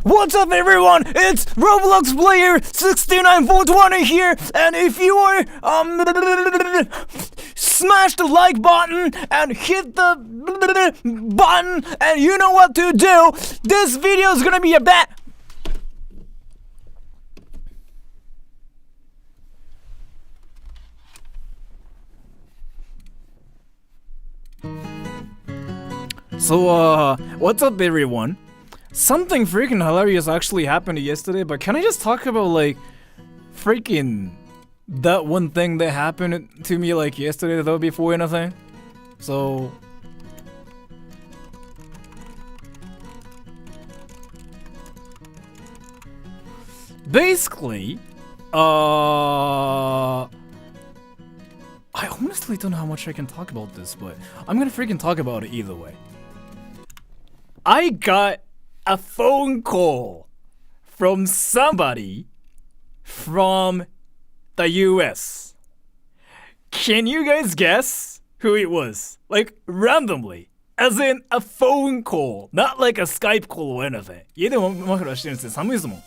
What's up everyone? It's Roblox player 69420 here, and if you are smash the like button and hit the button and you know what to do. This video is gonna be about what's up everyone? Something freaking hilarious actually happened yesterday, but can I just talk about like freaking that one thing that happened to me like yesterday though before anything? So basically, I honestly don't know how much I can talk about this, but I'm gonna freaking talk about it either way. I got a phone call from somebody from the US. Can you guys guess who it was? Like randomly. As in a phone call, not like a Skype call or anything. 家でもマフラーしてるんですよ。寒いですもん。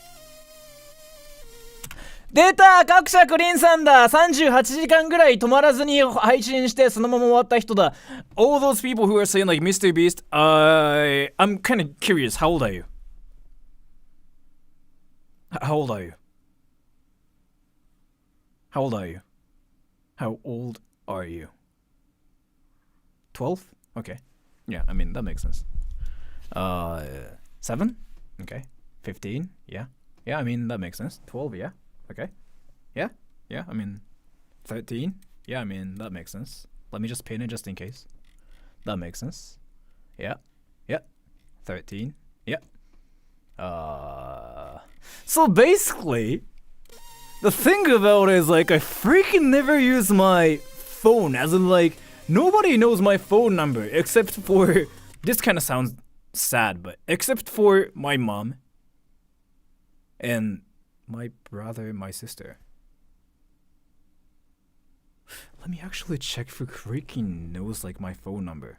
出た、各社クリンさんだ。38時間ぐらい止まらずに配信してそのまま終わった人だ。All those people who are saying like Mr. Beast, I'm kind of curious. How old are you? How old are you? How old are you? How old are you? 12? Okay. Yeah, I mean, that makes sense. 7? Okay. 15? Yeah. Yeah, I mean, that makes sense. 12, yeah. Okay. Yeah. Yeah, I mean, 13? Yeah, I mean, that makes sense. Let me just pin it just in case. That makes sense. Yeah. Yeah. 13. Yeah. So basically, the thing about it is like I freaking never use my phone, as in like nobody knows my phone number except for, this kind of sounds sad, but except for my mom and my brother and my sister. Let me actually check who freaking knows like my phone number.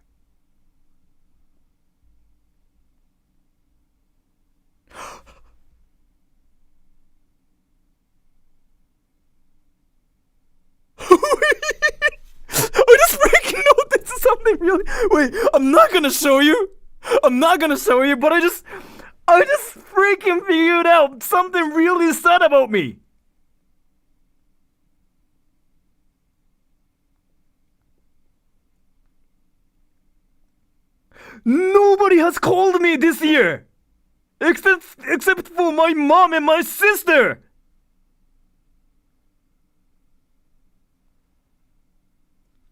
I just freaking noticed something really. Wait, I'm not gonna show you, but I just freaking figured out something really sad about me. Nobody has called me this year, except for my mom and my sister.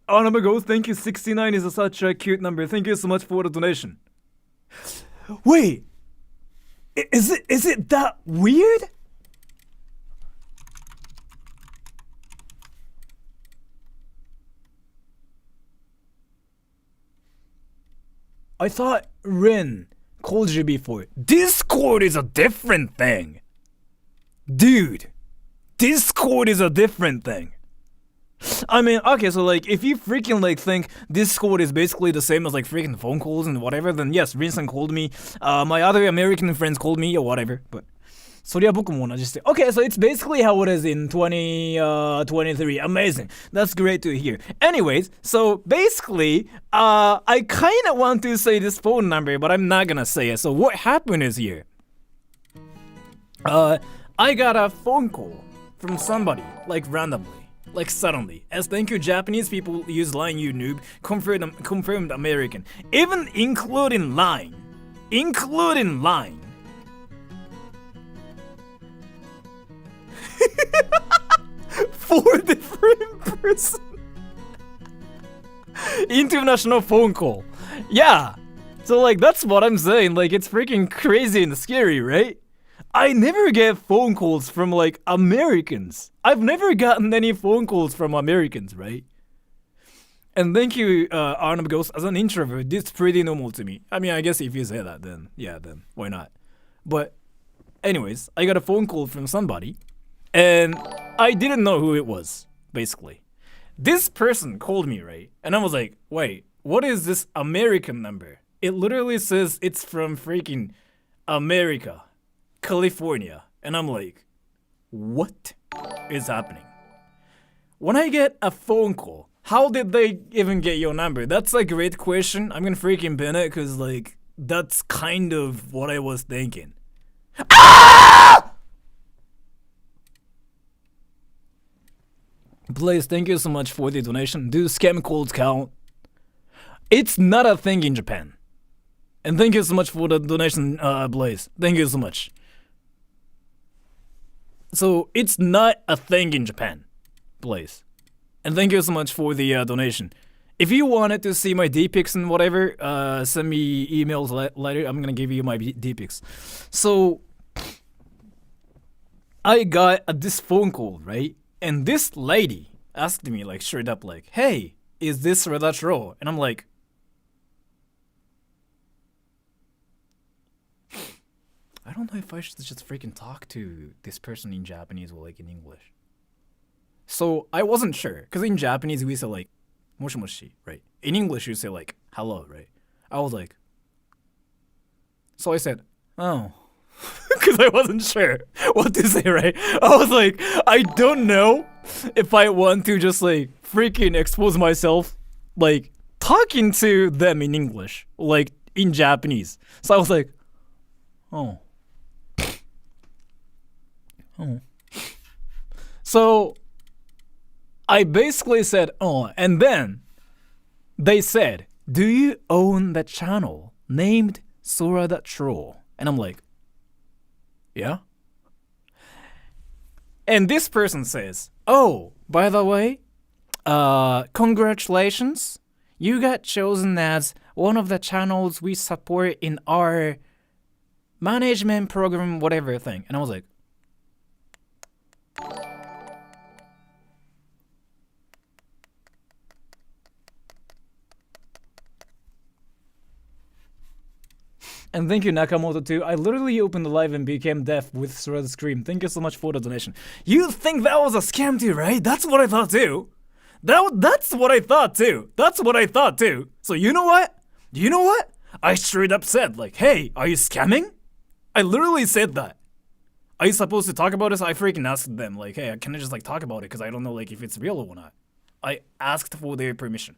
Anime Ghost, thank you. 69 is such a cute number. Thank you so much for the donation. Wait, is it that weird? I thought Rin called you before. Discord is a different thing. Dude, Discord is a different thing. I mean, okay, so like, if you freaking like think Discord is basically the same as like freaking phone calls and whatever, then yes, Rinsan called me, my other American friends called me or whatever, but そりゃ僕も同じして. Okay, so it's basically how it is in 2023. Amazing. That's great to hear. Anyways, so basically, I kind of want to say this phone number, but I'm not gonna say it. So what happened is here. I got a phone call from somebody, like randomly. Like suddenly, as thank you Japanese people use line you noob, confirmed American, even including line. 4 different person. International phone call. Yeah, so like that's what I'm saying, like it's freaking crazy and scary, right? I never get phone calls from like Americans. I've never gotten any phone calls from Americans, right? And thank you, Arnab Ghost. As an introvert, this is pretty normal to me. I mean, I guess if you say that, then yeah, then why not? But anyways, I got a phone call from somebody, and I didn't know who it was, basically. This person called me, right? And I was like, wait, what is this American number? It literally says it's from freaking America. California. And I'm like, what is happening? When I get a phone call, how did they even get your number? That's a great question. I'm gonna freaking pin it because, like, that's kind of what I was thinking. Ah! Blaze, thank you so much for the donation. Do scam calls count? It's not a thing in Japan. And thank you so much for the donation, Blaze. Thank you so much. So, it's not a thing in Japan, Blaze. And thank you so much for the donation. If you wanted to see my D-pics and whatever, send me emails later. I'm gonna give you my D-pics. So, I got this phone call, right? And this lady asked me, like, straight up, like, hey, is this Red Row? And I'm like, I don't know if I should just freaking talk to this person in Japanese or, like, in English. So, I wasn't sure. Because in Japanese, we say, like, moshi moshi, right? In English, you say, like, hello, right? I was like, so I said, oh. Because I wasn't sure what to say, right? I was like, I don't know if I want to just, like, freaking expose myself, like, talking to them in English, like, in Japanese. So I was like, oh. Oh. So I basically said, oh, and then they said, do you own the channel named Sora.troll? And I'm like, yeah. And this person says, oh, by the way, congratulations. You got chosen as one of the channels we support in our management program, whatever thing. And I was like, and thank you, Nakamoto, too. I literally opened the live and became deaf with Sora's scream. Thank you so much for the donation. You think that was a scam too, right? That's what I thought too. That's what I thought too. That's what I thought too. So you know what? You know what? I straight up said, like, hey, are you scamming? I literally said that. Are you supposed to talk about this? I freaking asked them, like, hey, can I just, like, talk about it? Because I don't know, like, if it's real or not. I asked for their permission.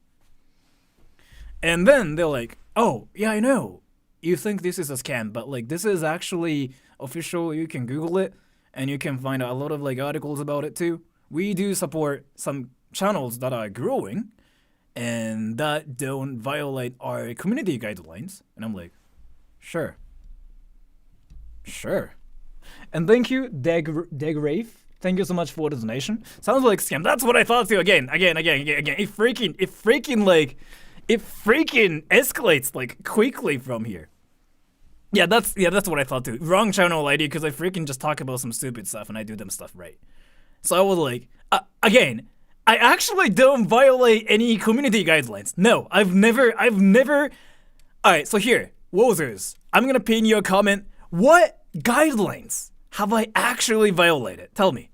And then they're like, oh, yeah, I know. You think this is a scam, but, like, this is actually official. You can Google it, and you can find a lot of, like, articles about it, too. We do support some channels that are growing and that don't violate our community guidelines. And I'm like, sure. Sure. And thank you, Rafe. Thank you so much for the donation. Sounds like scam. That's what I thought too. Again. It freaking escalates, like, quickly from here. Yeah, that's what I thought too. Wrong channel ID because I freaking just talk about some stupid stuff and I do them stuff right. So I was like, again, I actually don't violate any community guidelines. No, I've never. Alright, so here, Wozers, I'm gonna pin you a comment. What guidelines have I actually violated? Tell me.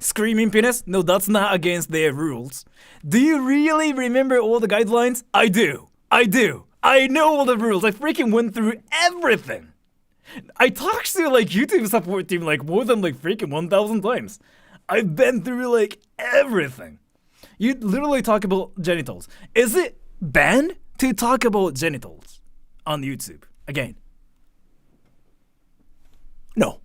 Screaming penis? No, that's not against their rules. Do you really remember all the guidelines? I do. I know all the rules. I freaking went through everything. I talked to, like, YouTube support team, like, more than, like, freaking 1,000 times. I've been through, like, everything. You literally talk about genitals. Is it banned to talk about genitals on YouTube? Again. No.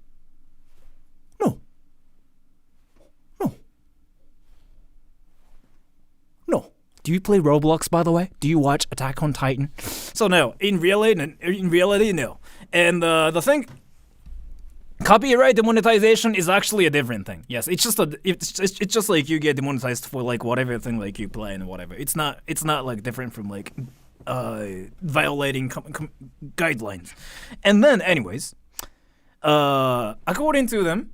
Do you play Roblox, by the way? Do you watch Attack on Titan? So no, in reality, no. And the thing, copyright demonetization is actually a different thing. Yes, it's just like you get demonetized for, like, whatever thing, like, you play and whatever. It's not like different from, like, violating guidelines. And then, anyways, according to them,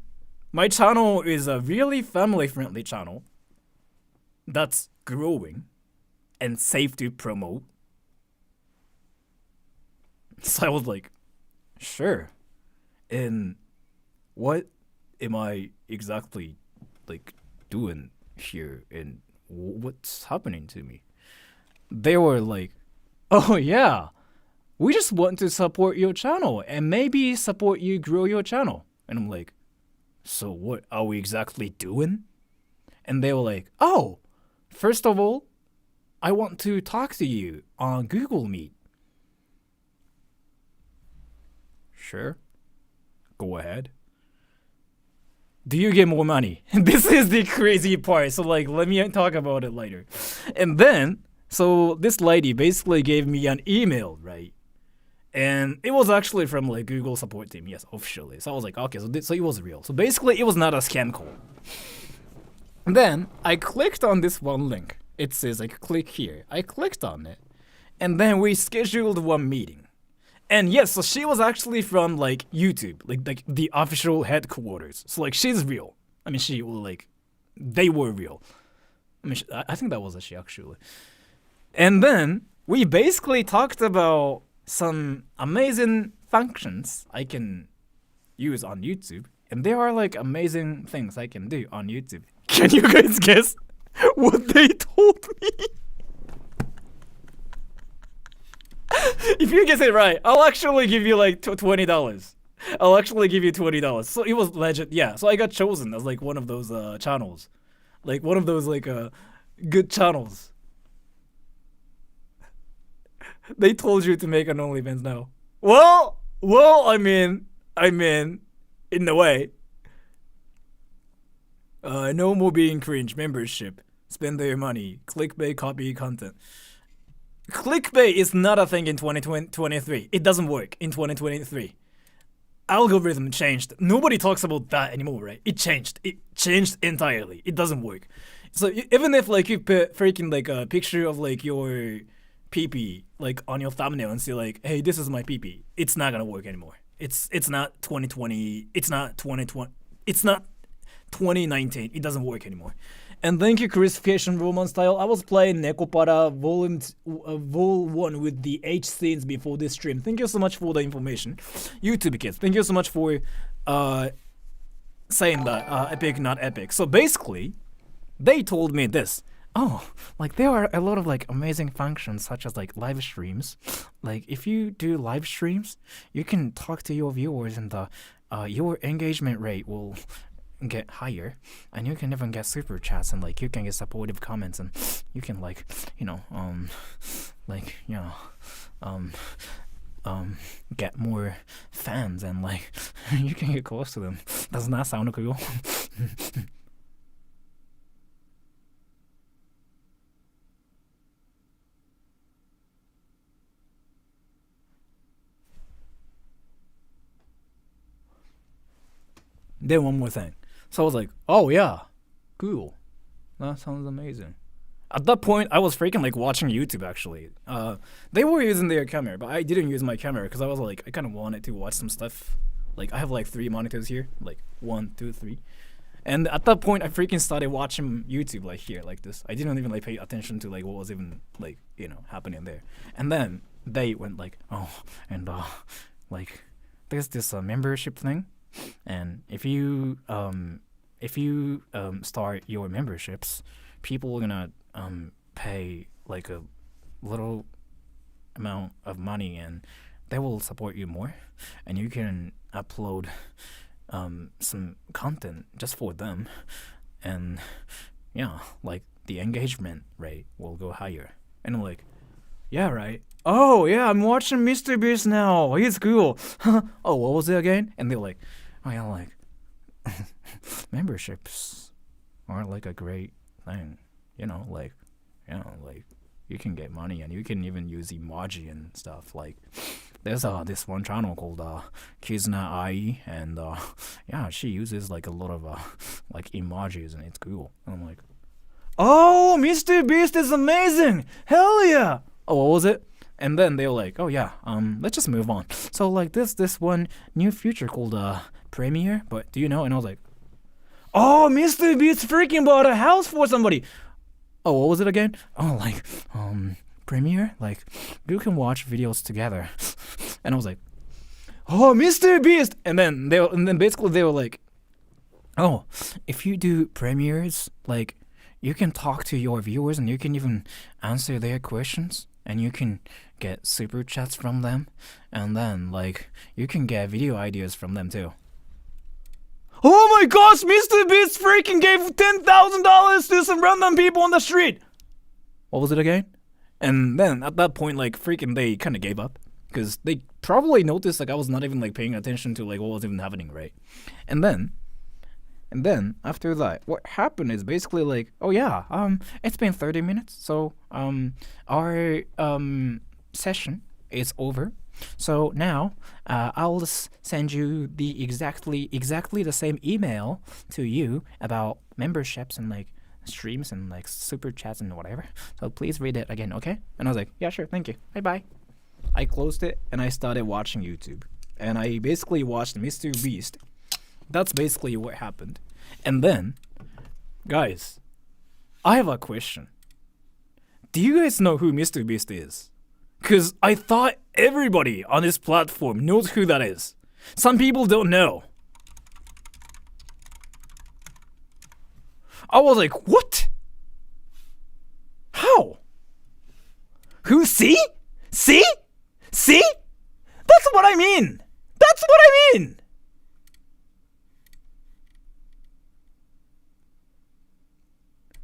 my channel is a really family-friendly channel that's growing and safe to promote. So I was like, sure. And what am I exactly, like, doing here and what's happening to me? They were like, oh yeah, we just want to support your channel and maybe support you grow your channel. And I'm like, so what are we exactly doing? And they were like, oh, first of all, I want to talk to you on Google Meet. Sure. Go ahead. Do you get more money? This is the crazy part. So like, let me talk about it later. And then, so this lady basically gave me an email, right? And it was actually from like Google support team, yes, officially. So I was like, okay, so it was real. So basically, it was not a scam call. And then I clicked on this one link. It says like click here. I clicked on it, and then we scheduled one meeting. And yes, so she was actually from like YouTube, like the official headquarters. So like she's real. I mean, they were real. I mean, I think that was she actually. And then we basically talked about some amazing functions I can use on YouTube, and there are like amazing things I can do on YouTube. Can you guys guess what they told me? If you guess it right, I'll actually give you like $20. I'll actually give you $20. So it was legit, yeah. So I got chosen as like one of those channels, like one of those like good channels. They told you to make an OnlyFans now. Well, I mean, in a way. No more being cringe. Membership. Spend their money. Clickbait, copy content. Clickbait is not a thing in 2023. It doesn't work in 2023. Algorithm changed. Nobody talks about that anymore, right? It changed. It changed entirely. It doesn't work. So even if like you put freaking like a picture of like your pee-pee like on your thumbnail and say like, hey, this is my pee-pee, it's not gonna work anymore. It's not 2020. It's not 2020. It's not 2019. It doesn't work anymore. And thank you, Chris Fashion Roman Style. I was playing Nekopara Vol 1 with the H scenes before this stream. Thank you so much for the information. YouTube kids, thank you so much for saying that. Epic, not epic. So basically, they told me this. Oh, like there are a lot of like amazing functions such as like live streams. Like if you do live streams, you can talk to your viewers and your engagement rate will get higher, and you can even get super chats, and like you can get supportive comments, and you can like get more fans, and like you can get close to them. Doesn't that sound cool? Then one more thing. So I was like, oh yeah, cool. That sounds amazing. At that point, I was freaking like watching YouTube actually. They were using their camera, but I didn't use my camera because I was like, I kind of wanted to watch some stuff. Like I have like 3 monitors here, like 1, 2, 3. And at that point, I freaking started watching YouTube like here, like this. I didn't even like pay attention to like what was even like, happening there. And then they went like, oh, and like there's this membership thing. And if you start your memberships, people are gonna pay like a little amount of money, and they will support you more, and you can upload some content just for them, and yeah, like the engagement rate will go higher. And I'm like, yeah, right. Oh yeah, I'm watching Mr. Beast now. He's cool. Oh, what was it again? And they're like, oh yeah, like memberships are like a great thing, like you can get money, and you can even use emoji and stuff. Like there's this one channel called Kizuna Ai, and yeah, she uses like a lot of like emojis, and it's cool. And I'm like, oh, Mr. Beast is amazing, hell yeah. Oh, what was it? And then they were like, oh yeah, let's just move on. So like this one new feature called Premiere, but do you know? And I was like, oh, Mr. Beast freaking bought a house for somebody. Oh, what was it again? Oh, like Premiere, like you can watch videos together. And I was like, oh, Mr. Beast. And then basically they were like, oh, if you do premieres, like you can talk to your viewers and you can even answer their questions. and you can get super chats from them, and then like you can get video ideas from them too. Oh my gosh, Mr. Beast freaking gave $10,000 to some random people on the street. What was it again? And then at that point, like freaking they kind of gave up because they probably noticed like I was not even like paying attention to like what was even happening, right? And then after that, what happened is basically like, oh yeah, it's been 30 minutes, so our session is over. So now I'll send you the exactly the same email to you about memberships and like streams and like super chats and whatever. So please read it again, okay? And I was like, yeah, sure, thank you. Bye. I closed it and I started watching YouTube. And I basically watched Mr. Beast. That's basically what happened. And then, guys, I have a question. Do you guys know who Mr. Beast is? Because I thought everybody on this platform knows who that is. Some people don't know. I was like, what? How? Who? See? That's what I mean.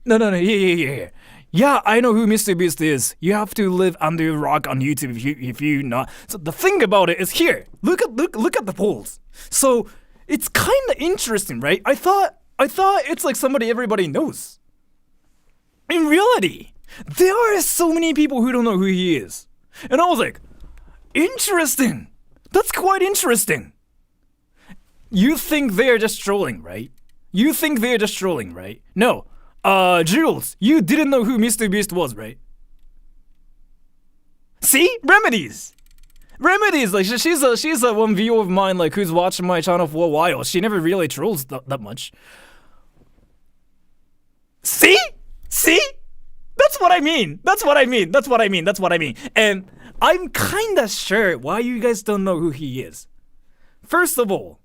No, yeah. Yeah, I know who Mr. Beast is. You have to live under a rock on YouTube if you not. So the thing about it is here. Look at the polls. So it's kind of interesting, right? I thought it's like somebody everybody knows. In reality, there are so many people who don't know who he is. And I was like, interesting. That's quite interesting. You think they're just trolling, right? No. Jules, you didn't know who Mr. Beast was, right? See? Remedies, like she's a one viewer of mine, like who's watching my channel for a while. She never really trolls that much. See? That's what I mean. And I'm kinda sure why you guys don't know who he is. First of all,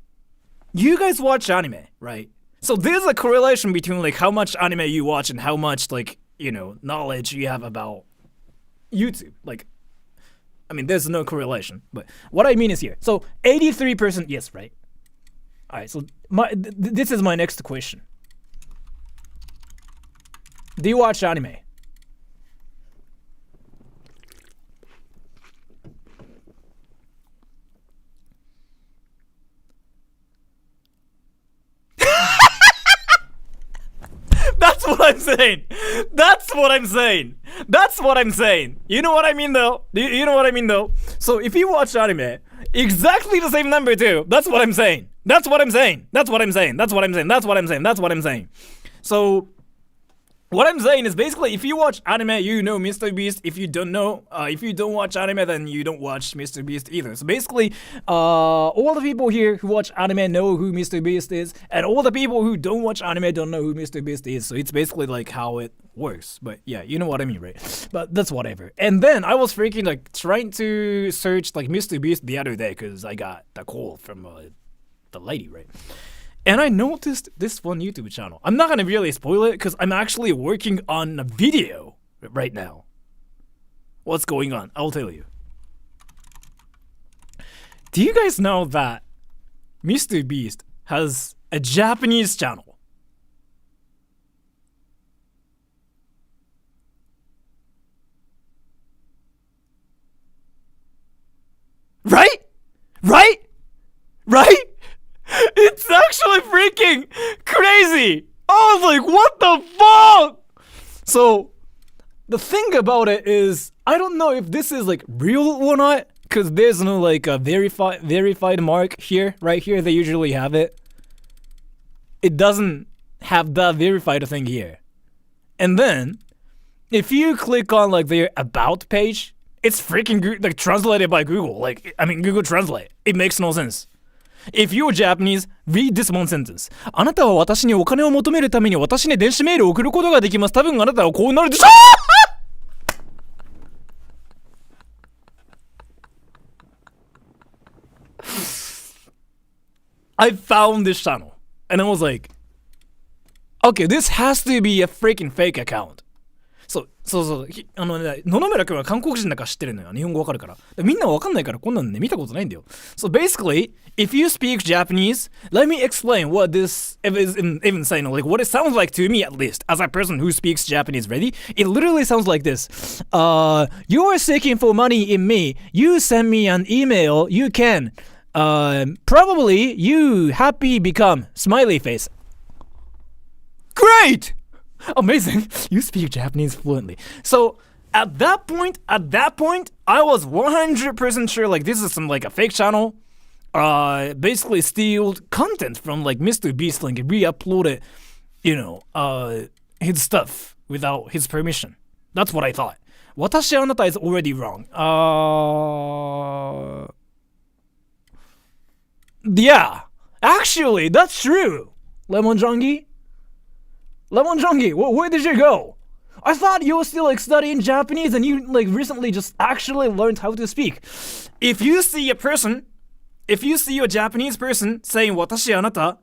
you guys watch anime, right? So there's a correlation between like how much anime you watch and how much like, you know, knowledge you have about YouTube. Like, I mean, there's no correlation, but what I mean is here. So 83% yes, right? All right, so this is my next question. Do you watch anime? That's what I'm saying. You know what I mean though? So if you watch anime, exactly the same number too. That's what I'm saying. So what I'm saying is basically if you watch anime, you know Mr. Beast. If you don't watch anime, then you don't watch Mr. Beast either. So basically, all the people here who watch anime know who Mr. Beast is, and all the people who don't watch anime don't know who Mr. Beast is. So it's basically like how it works. But yeah, you know what I mean, right? But that's whatever. And then I was freaking like trying to search like Mr. Beast the other day because I got the call from the lady, right? And I noticed this one YouTube channel. I'm not gonna really spoil it because I'm actually working on a video right now. What's going on? I'll tell you. Do you guys know that Mr. Beast has a Japanese channel? Right? It's actually freaking crazy. I was like, what the fuck? So the thing about it is, I don't know if this is like real or not, because there's no like a verified mark here. Right here, they usually have it. It doesn't have that verified thing here. And then, if you click on like their about page, it's freaking like translated by Google. Like, I mean, Google Translate. It makes no sense. If you're Japanese, read this one sentence. あなたは私にお金を求めるために私に電子メールを送ることができます。多分あなたはこうなるでしょう。I found this channel and I was like, okay, this has to be a freaking fake account. So そうそう、野々村くんは韓国人だから知ってるのよ。日本語わかるから。みんなわかんないからこんなんね、見たことないんだよ。So basically, if you speak Japanese, let me explain what this is even saying, like what it sounds like to me at least, as a person who speaks Japanese. Ready? It literally sounds like this. You are seeking for money in me. You send me an email. You can. Probably you happy become smiley face. Great! Amazing. You speak Japanese fluently. So at that point, I was 100% sure like this is some like a fake channel. Basically steal content from like Mr. Beast, like re-uploaded, his stuff without his permission. That's what I thought. 私あなた is already wrong. Yeah, actually, that's true. Lemon Jongi, where did you go? I thought you were still like studying Japanese and you like recently just actually learned how to speak. If you see a Japanese person saying 私あなた,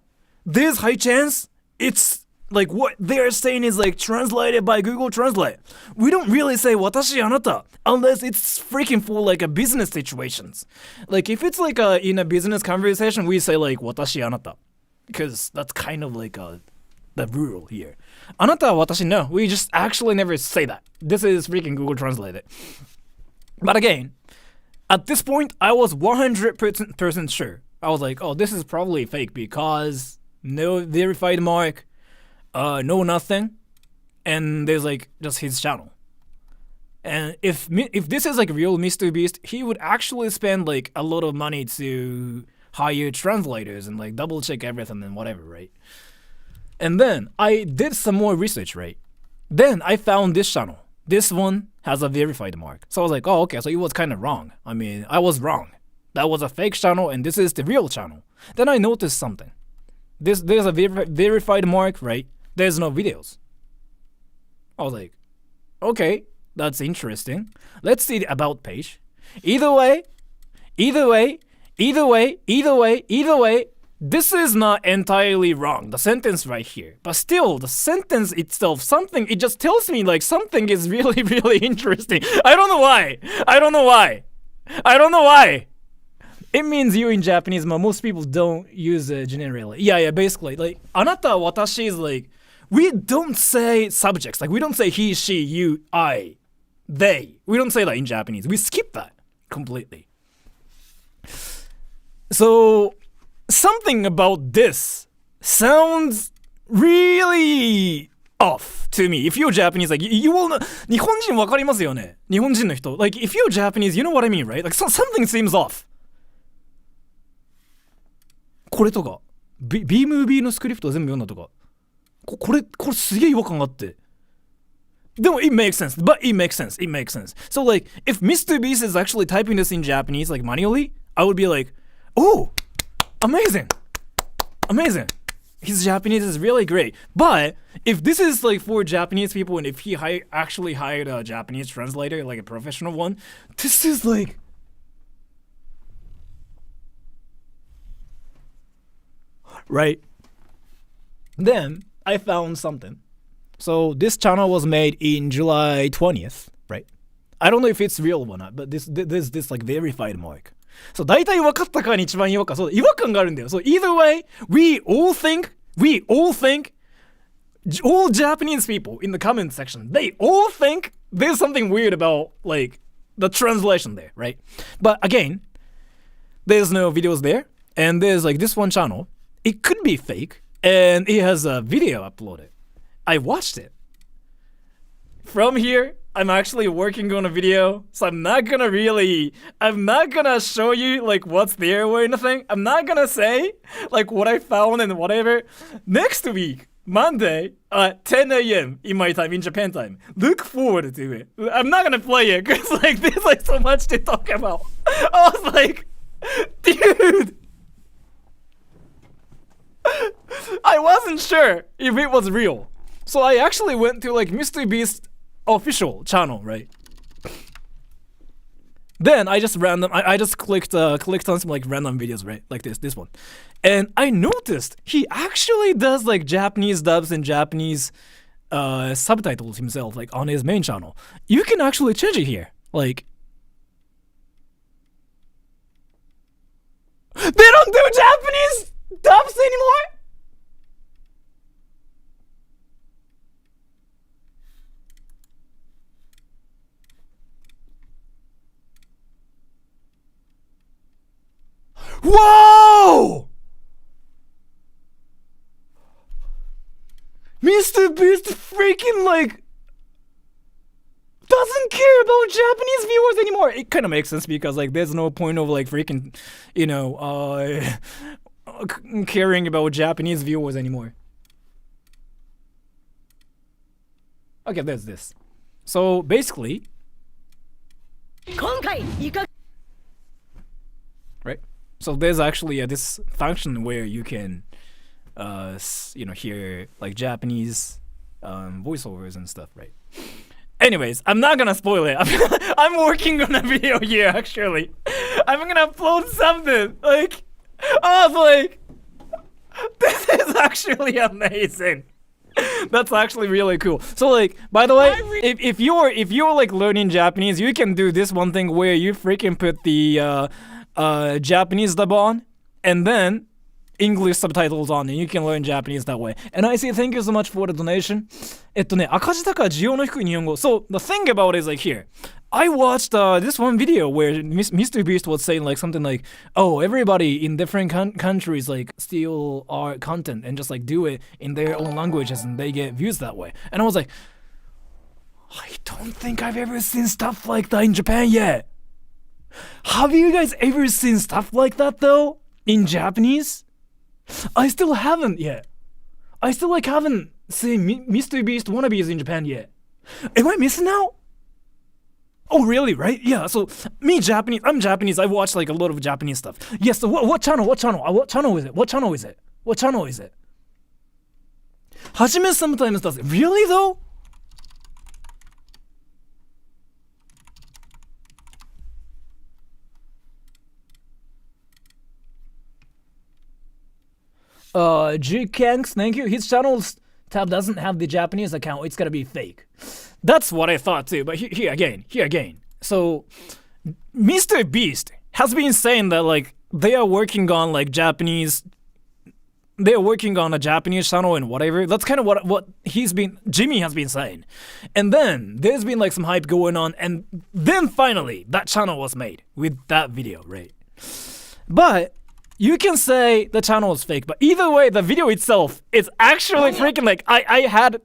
there's high chance it's like what they're saying is like translated by Google Translate. We don't really say 私あなた unless it's freaking for like a business situations. Like if it's like in a business conversation, we say like 私あなた because that's kind of like the rule here. あなたは私 no, we just actually never say that. This is freaking Google Translate. But again, at this point, I was 100% sure. I was like, oh, this is probably fake because no verified mark, no nothing, and there's like just his channel. And if this is like real Mr. Beast, he would actually spend like a lot of money to hire translators and like double check everything and whatever, right? And then I did some more research, right? Then I found this channel. This one has a verified mark. So I was like, oh, okay, so it was kind of wrong. I mean, I was wrong. That was a fake channel and this is the real channel. Then I noticed something. There's a verified mark, right? There's no videos. I was like, okay, that's interesting. Let's see the about page. Either way, this is not entirely wrong, the sentence right here. But still, the sentence itself, it just tells me like something is really, really interesting. I don't know why. It means you in Japanese, but most people don't use it generally. Yeah, basically. Like, あなた、私 is like, we don't say subjects. Like, we don't say he, she, you, I, they. We don't say that in Japanese. We skip that completely. So, something about this sounds really off to me. If you're Japanese, like, you will know. 日本人わかりますよね。日本人の人。Like, if you're Japanese, you know what I mean, right? Like, something seems off. これとか B ムービーのスクリプト全部読んだとかこれすげえ違和感があってでも it makes sense so like if Mr. Beast is actually typing this in Japanese like manually I would be like oh amazing his Japanese is really great but if this is like for Japanese people and if he actually hired a Japanese translator like a professional one this is like right? Then I found something. So this channel was made in July 20th, right? I don't know if it's real or not, but there's this like verified mark. So 大体分かったかに一番違和感。そう違和感があるんだよ。So either way, we all think, all Japanese people in the comment section, they all think there's something weird about like the translation there, right? But again, there's no videos there, and there's like this one channel. It could be fake, and it has a video uploaded. I watched it. From here, I'm actually working on a video, so I'm not gonna show you like what's there or anything. I'm not gonna say like what I found and whatever. Next week, Monday at 10 a.m. in my time, in Japan time. Look forward to it. I'm not gonna play it because like there's like so much to talk about. I was like, dude. I wasn't sure if it was real. So I actually went to like Mr. Beast official channel, right? Then I just clicked on some like random videos, right? Like this one. And I noticed he actually does like Japanese dubs and Japanese subtitles himself, like on his main channel. You can actually change it here. Like, they don't do Japanese dubs anymore? Whoa! Mr. Beast freaking like doesn't care about Japanese viewers anymore. It kind of makes sense because like there's no point of like freaking, caring about Japanese viewers anymore. Okay, there's this. So basically, right? So there's actually this function where you can, hear like Japanese voiceovers and stuff, right? Anyways, I'm not gonna spoil it. I'm working on a video here, actually. I'm gonna upload something. Like, I was like, this is actually amazing. That's actually really cool. So like, by the way, if you're like learning Japanese, you can do this one thing where you freaking put the Japanese dub on, and then English subtitles on, and you can learn Japanese that way. And I say thank you so much for the donation. 赤字だから需要の低い日本語. So the thing about it is like here, I watched this one video where Mr. Beast was saying like something like, oh, everybody in different countries like steal our content and just like do it in their own languages and they get views that way. And I was like, I don't think I've ever seen stuff like that in Japan yet. Have you guys ever seen stuff like that though? In Japanese? I still haven't yet. I still like haven't seen Mr. Beast wannabes in Japan yet. Am I missing out? Oh really, right? Yeah, so I'm Japanese, I watch like a lot of Japanese stuff. Yes, so what channel is it? Hajime sometimes does it. Really though? G-Kanks, thank you. His channel's tab doesn't have the Japanese account. It's gotta be fake. That's what I thought too, but here again. So, Mr. Beast has been saying that like they are working on like they're working on a Japanese channel and whatever. That's kind of what Jimmy has been saying. And then there's been like some hype going on, and then finally that channel was made with that video, right? But you can say the channel is fake, but either way, the video itself is actually freaking like, I had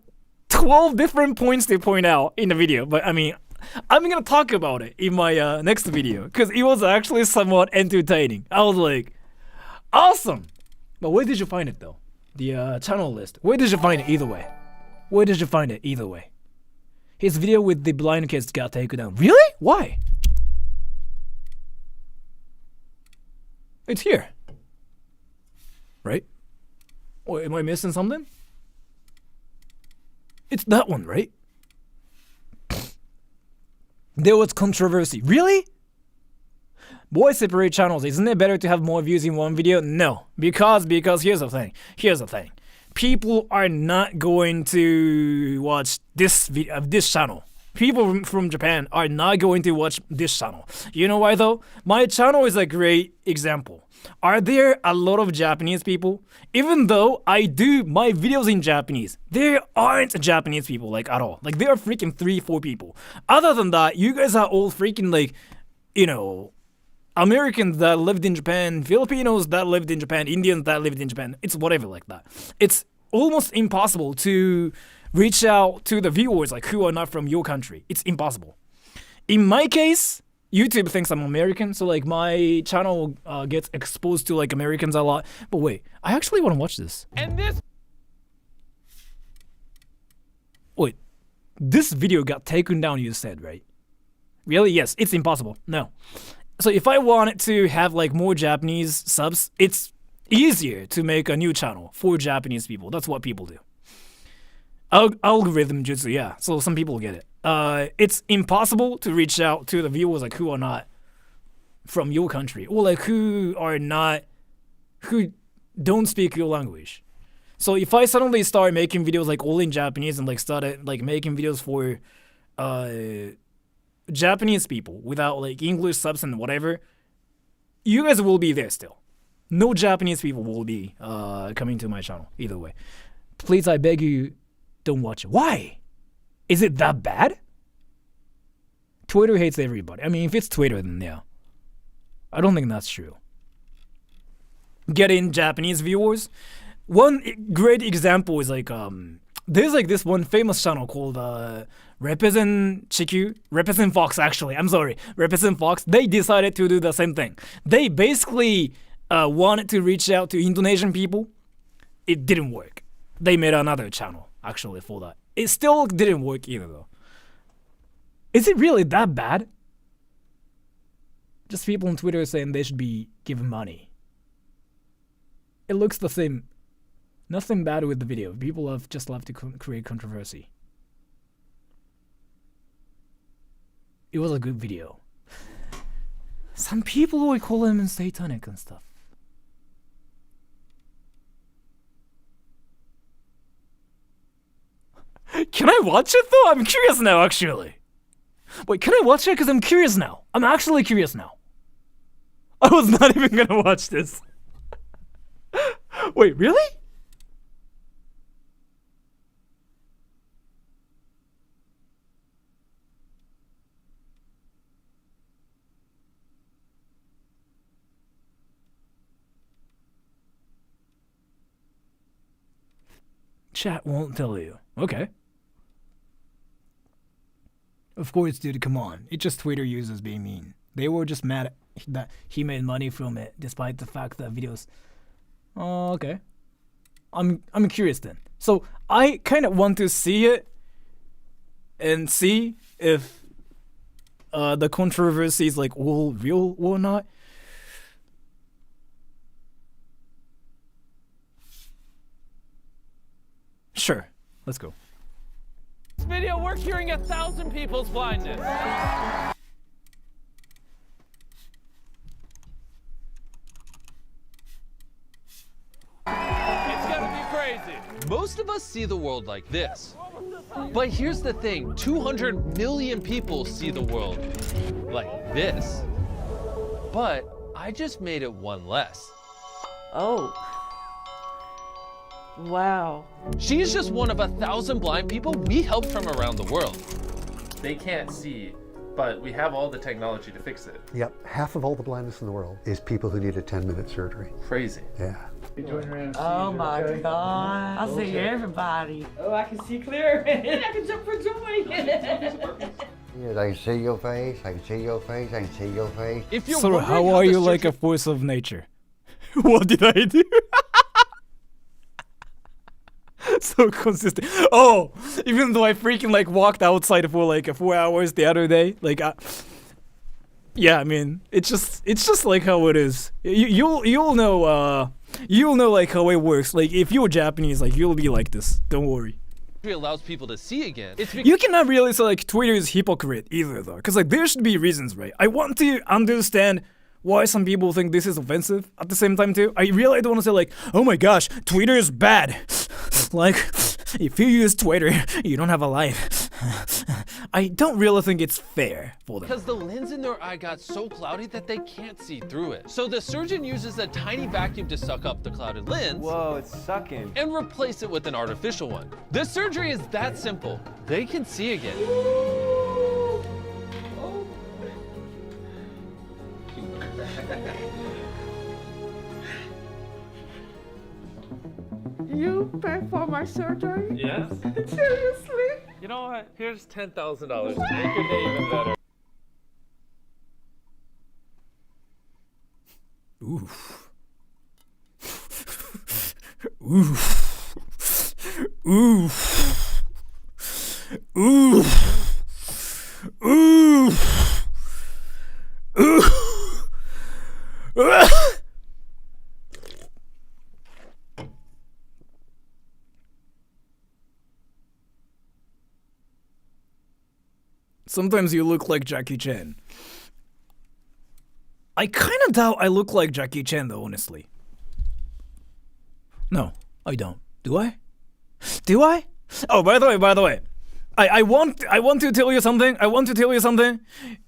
12 different points to point out in the video, but I mean, I'm gonna talk about it in my next video, because it was actually somewhat entertaining. I was like, awesome! But where did you find it though? The channel list. Where did you find it either way? His video with the blind kids got taken down. Really? Why? It's here. Right? Or am I missing something? It's that one, right? There was controversy. Really? Why separate channels? Isn't it better to have more views in one video? No. Because here's the thing. People are not going to watch this channel. People from Japan are not going to watch this channel. You know why though? My channel is a great example. Are there a lot of Japanese people? Even though I do my videos in Japanese, there aren't Japanese people like at all. Like there are freaking 3-4 people. Other than that, you guys are all freaking like, Americans that lived in Japan, Filipinos that lived in Japan, Indians that lived in Japan. It's whatever like that. It's almost impossible to reach out to the viewers like who are not from your country. It's impossible. In my case, YouTube thinks I'm American, so like my channel gets exposed to like Americans a lot. But wait, I actually want to watch this. Wait, this video got taken down, you said, right? Really? Yes, it's impossible. No. So if I wanted to have like more Japanese subs, it's easier to make a new channel for Japanese people. That's what people do. Algorithm jutsu, yeah. So some people get it. It's impossible to reach out to the viewers like who are not from your country or like who don't speak your language. So if I suddenly start making videos like all in Japanese and like started like making videos for Japanese people without like English subs and whatever, you guys will be there still. No Japanese people will be coming to my channel either way. Please, I beg you, don't watch it. Why? Is it that bad? Twitter hates everybody. I mean, if it's Twitter, then yeah. I don't think that's true. Getting Japanese viewers. One great example is like there's like this one famous channel called Represent Fox actually. I'm sorry, Represent Fox. They decided to do the same thing. They basically wanted to reach out to Indonesian people. It didn't work. They made another channel actually for that. It still didn't work either though. Is it really that bad? Just people on Twitter saying they should be given money. It looks the same. Nothing bad with the video. People just love to create controversy. It was a good video. Some people will call him satanic and stuff. Can I watch it though? I'm curious now actually. Wait, can I watch it? Because I'm curious now. I'm actually curious now. I was not even gonna watch this. Wait, really? Chat won't tell you. Okay. Of course, dude, come on. It's just Twitter users being mean. They were just mad that he made money from it, despite the fact that videos... Oh, okay. I'm curious then. So, I kind of want to see it and see if the controversy is like all real or not. Sure, let's go. This video, we're curing 1,000 people's blindness. It's gonna be crazy. Most of us see the world like this. But here's the thing, 200 million people see the world like this. But I just made it one less. Oh. Wow. She's just one of 1,000 blind people we helped from around the world. They can't see, but we have all the technology to fix it. Yep, half of all the blindness in the world is people who need a 10-minute surgery. Crazy. Yeah. Oh my God. I see everybody. Oh, I can see clear. I can jump for joy. Yes, I can see your face, I can see your face, I can see your face. If you're So how wondering are the you like a surgery- force of nature? What did I do? So consistent. Oh, even though I freaking like walked outside for like 4 hours the other day, like yeah, I mean, it's just like how it is. You'll know like how it works. Like if you're Japanese, like you'll be like this. Don't worry. allows people to see again. It's because You cannot really say like Twitter is hypocrite either though, because like there should be reasons, right? I want to understand why some people think this is offensive at the same time too. I really don't want to say like, oh my gosh, Twitter is bad. Like, if you use Twitter, you don't have a life. I don't really think it's fair for them. because the lens in their eye got so cloudy that they can't see through it. So the surgeon uses a tiny vacuum to suck up the clouded lens. Whoa, it's sucking. And replace it with an artificial one. The surgery is that simple. They can see again. You pay for my surgery? Yes? Seriously? You know what? Here's $10,000 to make your day even better. Oof. Oof. Oof. Oof. Oof. Oof. Sometimes you look like Jackie Chan. I kind of doubt I look like Jackie Chan though, honestly. No, I don't. Do I? Do I? Oh, by the way. I want to tell you something.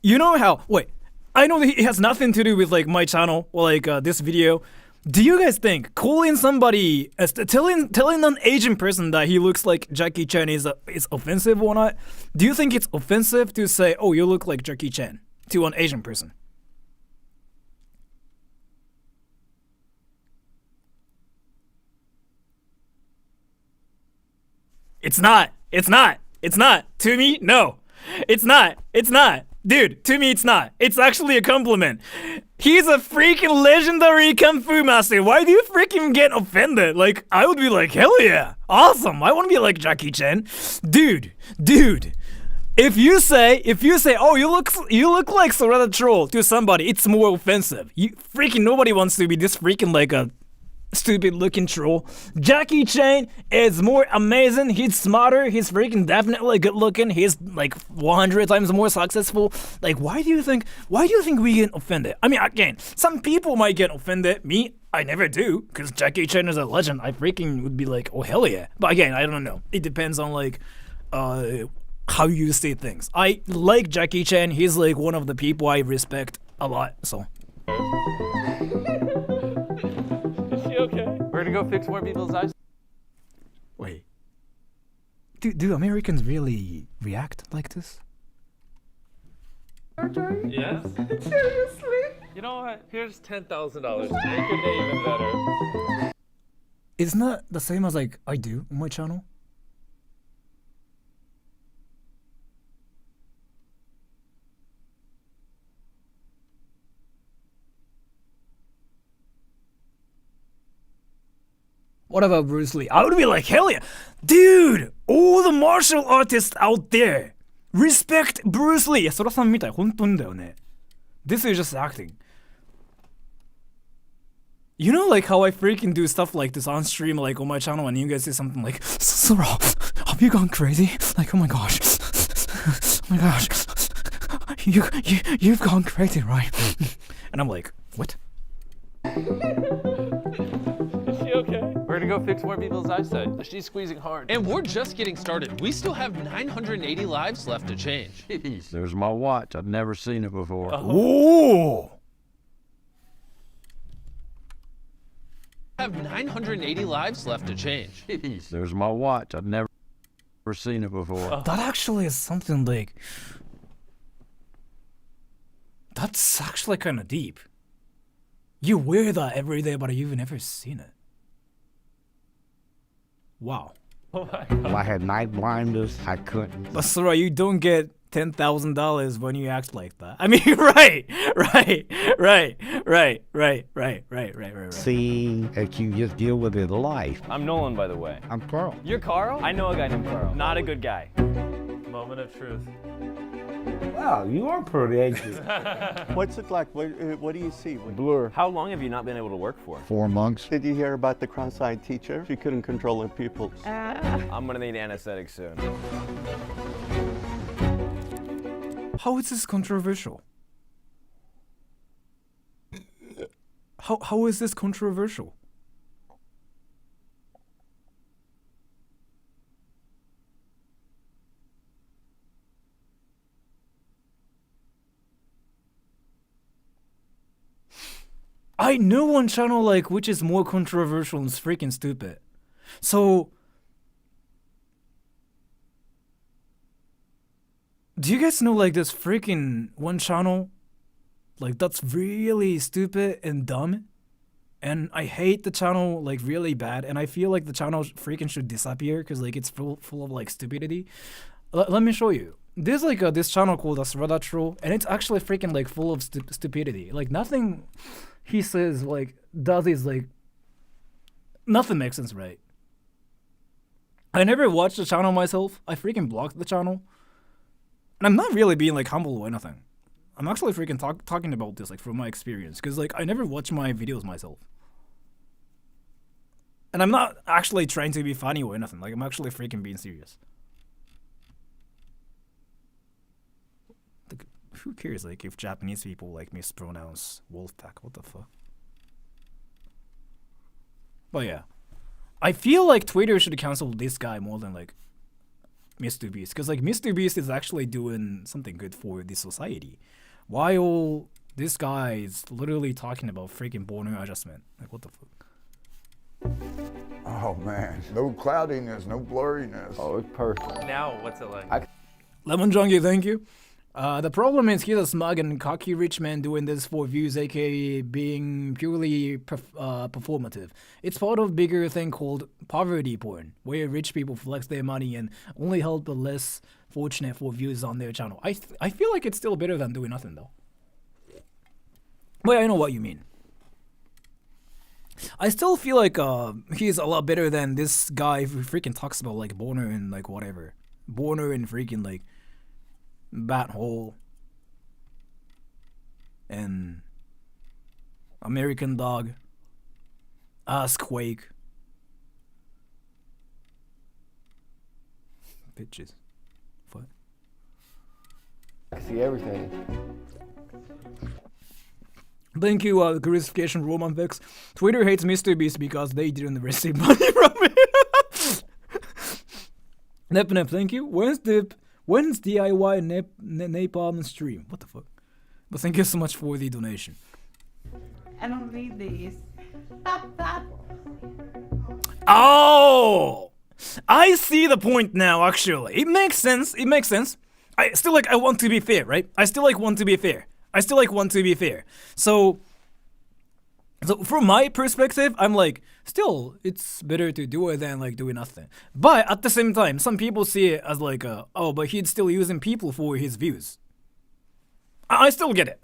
You know how? Wait. I know that it has nothing to do with like my channel or like this video. Do you guys think calling somebody, telling an Asian person that he looks like Jackie Chan is offensive or not? Do you think it's offensive to say, "Oh, you look like Jackie Chan" to an Asian person? It's not. To me, no. It's not. Dude, to me, it's not. It's actually a compliment. He's a freaking legendary kung fu master. Why do you freaking get offended? Like, I would be like, hell yeah, awesome. I want to be like Jackie Chan. Dude. If you say, oh, you look like Sora the Troll to somebody, it's more offensive. You freaking nobody wants to be this freaking like a stupid looking troll. Jackie Chan is more amazing. He's smarter. He's freaking definitely good looking. He's like 100 times more successful. Like, why do you think we get offended? I mean, again, some people might get offended. Me, I never do, because Jackie Chan is a legend. I freaking would be like, oh hell yeah. But again, I don't know. It depends on like how you say things. I like Jackie Chan. He's like one of the people I respect a lot. So. Okay. We're gonna go fix more people's eyes. Wait. Do Americans really react like this? Surgery? Yes. Seriously? You know what? Here's $10,000 to make your day even better. It's not the same as like I do on my channel. What about Bruce Lee? I would be like, hell yeah. Dude, all the martial artists out there, respect Bruce Lee. ソラさんみたい、本当にだよね。This is just acting. You know like how I freaking do stuff like this on stream, like on my channel, and you guys say something like, Sora, have you gone crazy? Like, oh my gosh. Oh my gosh. You've gone crazy, right? And I'm like, what? Is she okay? We're gonna go fix more people's eyesight. She's squeezing hard. And we're just getting started. We still have 980 lives left to change. There's my watch. I've never seen it before. Ooh. Have 980 lives left to change. There's my watch. I've never seen it before. That actually is something like... That's actually kind of deep. You wear that every day, but you've never seen it. Wow. Oh my If god. I had night blindness, I couldn't. But Sora, you don't get $10,000 when you act like that. I mean, right. Seeing that you just deal with it life. I'm Nolan, by the way. I'm Carl. You're Carl? I know a guy named Carl. Not a good guy. Moment of truth. Wow, you are pretty, ain't you? What's it like? What do you see? Blur. How long have you not been able to work for? 4 months. Did you hear about the cross-eyed teacher? She couldn't control her pupils. I'm gonna need anesthetic soon. How is this controversial? How is this controversial? I know one channel like which is more controversial and freaking stupid. So do you guys know like this freaking one channel like that's really stupid and dumb? And I hate the channel like really bad, and I feel like the channel freaking should disappear because like it's full of like stupidity. Let me show you. There's like this channel called Sora the Troll, and it's actually freaking like full of stupidity. Like nothing he says like does is like nothing makes sense, right? I never watched the channel myself. I freaking blocked the channel, and I'm not really being like humble or anything. I'm actually freaking talking about this like from my experience, because like I never watch my videos myself, and I'm not actually trying to be funny or anything. Like I'm actually freaking being serious. Who cares like if Japanese people like mispronounce Wolfpack? What the fuck? But yeah, I feel like Twitter should cancel this guy more than like Mr. Beast, because like Mr. Beast is actually doing something good for the society, while this guy is literally talking about freaking boner adjustment. Like, what the fuck? Oh man, no cloudiness, no blurriness. Oh, it's perfect. Now, what's it like? Lemon Junkie, thank you. The problem is he's a smug and cocky rich man doing this for views, aka being purely performative. It's part of a bigger thing called poverty porn, where rich people flex their money and only help the less fortunate for views on their channel. I feel like it's still better than doing nothing though. But I know what you mean. I still feel like he's a lot better than this guy who freaking talks about like boner and like whatever. Boner and freaking like bat hole and American dog, assquake, bitches. What? I see everything. Thank you, Crucifixion Roman Fix. Twitter hates Mr. Beast because they didn't receive money from it. Nep, thank you. When's DIY napalm stream? What the fuck? But thank you so much for the donation. I don't need these. Oh! I see the point now, actually. It makes sense. It makes sense. I still like, I want to be fair, right? I still like want to be fair. So from my perspective, I'm like, still, it's better to do it than like doing nothing. But at the same time, some people see it as like, oh, but he's still using people for his views. I still get it.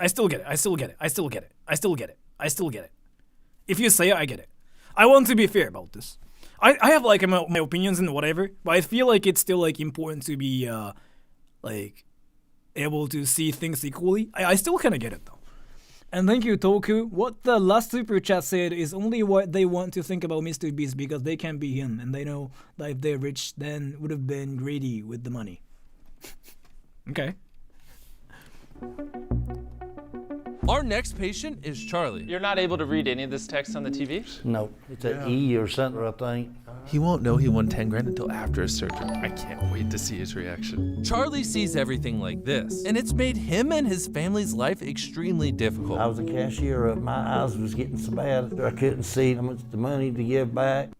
If you say it, I get it. I want to be fair about this. I have like my opinions and whatever, but I feel like it's still like important to be like able to see things equally. I still kind of get it though. And thank you, Toku. What the last super chat said is only what they want to think about Mr. Beast because they can't be him, and they know that if they're rich, then would have been greedy with the money. Okay. Our next patient is Charlie. You're not able to read any of this text on the TV? No, it's an E or something, I think. He won't know he won 10 grand until after his surgery. I can't wait to see his reaction. Charlie sees everything like this, and it's made him and his family's life extremely difficult. I was a cashier. My eyes was getting so bad I couldn't see how much the money to give back.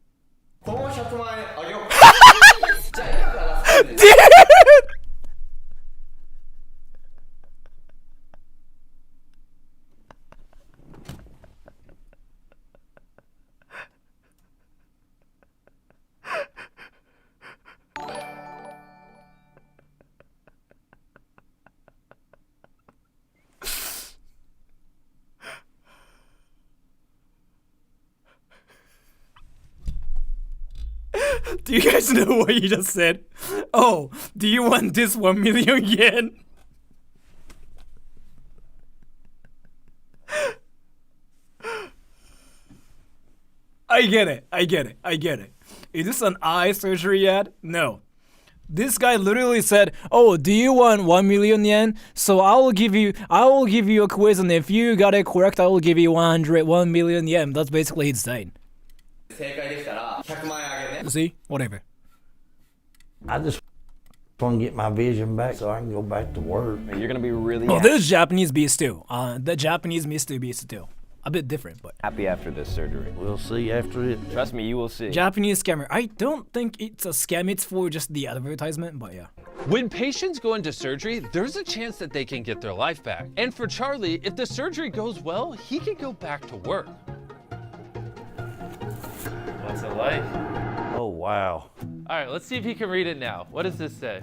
Do you guys know what you just said? Oh, do you want this 1 million yen? I get it. Is this an eye surgery ad? No. This guy literally said, "Oh, do you want 1 million yen? So I will give you a quiz, and if you got it correct, I will give you 1 million yen." That's basically his saying. See? Whatever. I just want to get my vision back so I can go back to work. You're gonna be really Oh, there's Japanese Beast too. The Japanese Mr. Beast too. A bit different, but happy after this surgery. We'll see after it. Trust me, you will see. Japanese scammer. I don't think it's a scam. It's for just the advertisement, but yeah. When patients go into surgery, there's a chance that they can get their life back. And for Charlie, if the surgery goes well, he can go back to work. What's it like? Oh, wow. All right, let's see if he can read it now. What does this say?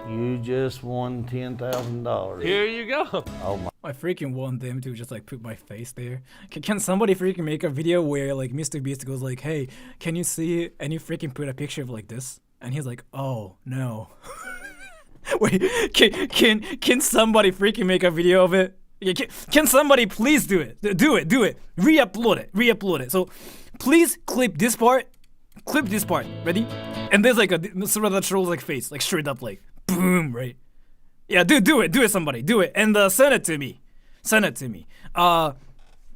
You just won $10,000. Here you go. Oh my. I freaking want them to just like put my face there. Can somebody freaking make a video where like Mr. Beast goes like, "Hey, can you see it?" And you freaking put a picture of like this, and he's like, "Oh no." Wait, can somebody freaking make a video of it? Can somebody please do it? Do it. Re-upload it. So please clip this part. Ready? And there's like a Sora that shows like face, like straight up like boom, right? Yeah, do it, somebody, do it, and send it to me.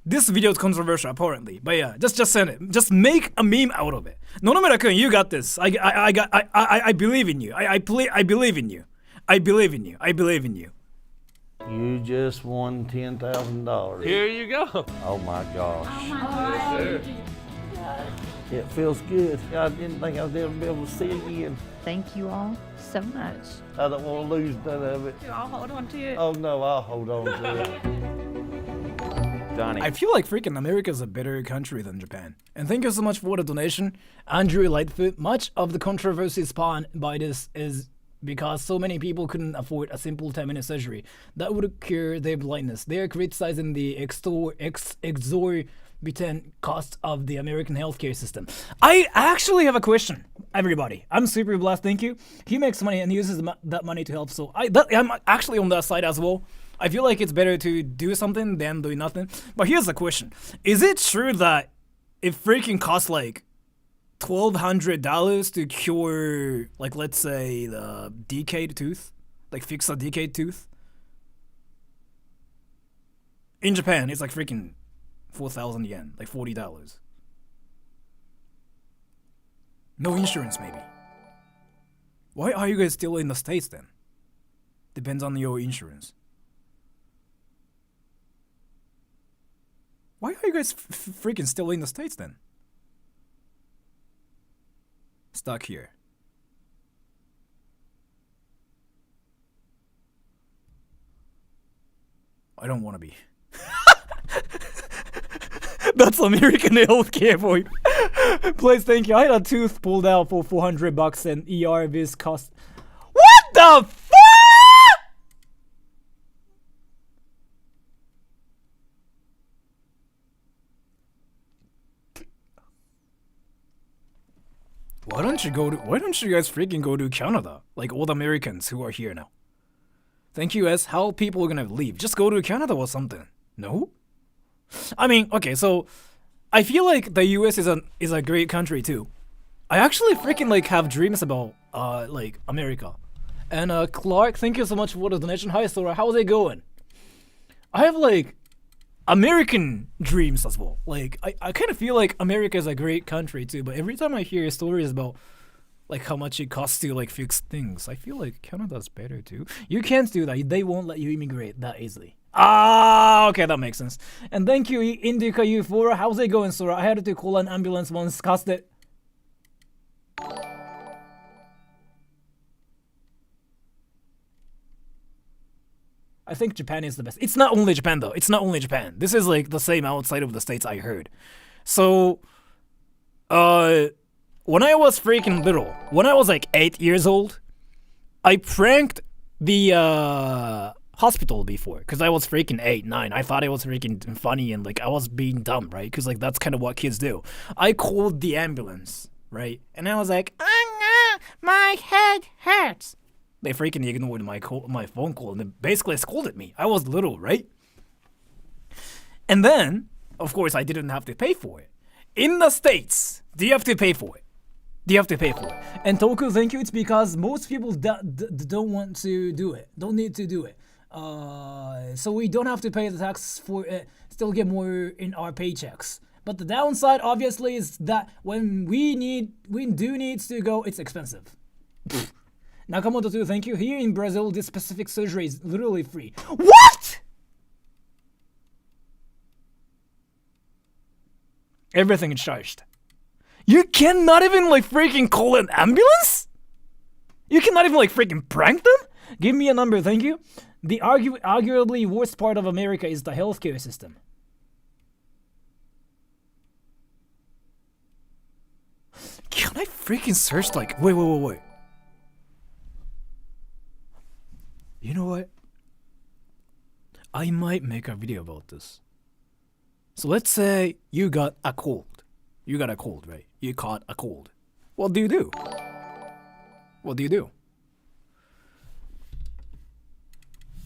This video is controversial apparently, but yeah, just send it. Just make a meme out of it. Nonomura-kun, you got this. I believe in you. I believe in you. I believe in you. I believe in you. You just won $10,000. Here you go. Oh my gosh. Oh my God. It feels good. I didn't think I was ever be able to see it again. Thank you all so much. I don't want to lose none of it. Do I'll hold on to it. Oh no, I'll hold on to it. Donnie. I feel like freaking America is a better country than Japan. And thank you so much for the donation, Andrew Lightfoot. Much of the controversy spawned by this is because so many people couldn't afford a simple 10-minute surgery that would cure their blindness. They are criticizing the exorbitant cost of the American healthcare system. I actually have a question, everybody. I'm super blessed, thank you. He makes money and he uses that money to help, so I'm actually on that side as well. I feel like it's better to do something than do nothing. But here's the question. Is it true that it freaking costs like $1,200 to cure, like, let's say, the decayed tooth? Like, fix a decayed tooth? In Japan, it's like freaking 4,000 yen, like $40. No insurance, maybe. Why are you guys still in the States then? Depends on your insurance. Why are you guys freaking still in the States then? Stuck here. I don't want to be. That's American healthcare for you. Please, thank you. I had a tooth pulled out for $400 and ER vis cost. What the fuck? Why don't you guys freaking go to Canada? Like all the Americans who are here now. Thank you, S. How people are gonna leave? Just go to Canada or something. No? I mean, okay, so I feel like the US is a great country too. I actually freaking like have dreams about like America. And Clark, thank you so much for the donation. Hi Sora, how's it going? I have like American dreams as well. Like I kind of feel like America is a great country too, but every time I hear stories about like how much it costs to like fix things, I feel like Canada's better too. You can't do that. They won't let you immigrate that easily. Ah, okay, that makes sense. And thank you, Indica U4. How's it going, Sora? I had to call an ambulance once, cast it. I think Japan is the best. It's not only Japan though. It's not only Japan. This is like the same outside of the States, I heard. So, when I was freaking little, when I was like 8 years old, I pranked the hospital before because I was freaking 8, 9. I thought it was freaking funny and like I was being dumb, right? Because like that's kind of what kids do. I called the ambulance, right? And I was like, my head hurts. They freaking ignored my phone call and they basically scolded me. I was little, right? And then, of course, I didn't have to pay for it. In the States, do you have to pay for it? Do you have to pay for it? And Toku, thank you. It's because most people don't want to do it. Don't need to do it. So we don't have to pay the tax for it. Still get more in our paychecks. But the downside, obviously, is that when we do need to go, it's expensive. Nakamoto too, thank you. Here in Brazil, this specific surgery is literally free. What? Everything is charged. You cannot even like freaking call an ambulance? You cannot even like freaking prank them? Give me a number, thank you. The arguably worst part of America is the healthcare system. Can I freaking search like, wait. You know what? I might make a video about this. So let's say you got a cold. You got a cold, right? You caught a cold. What do you do? What do you do?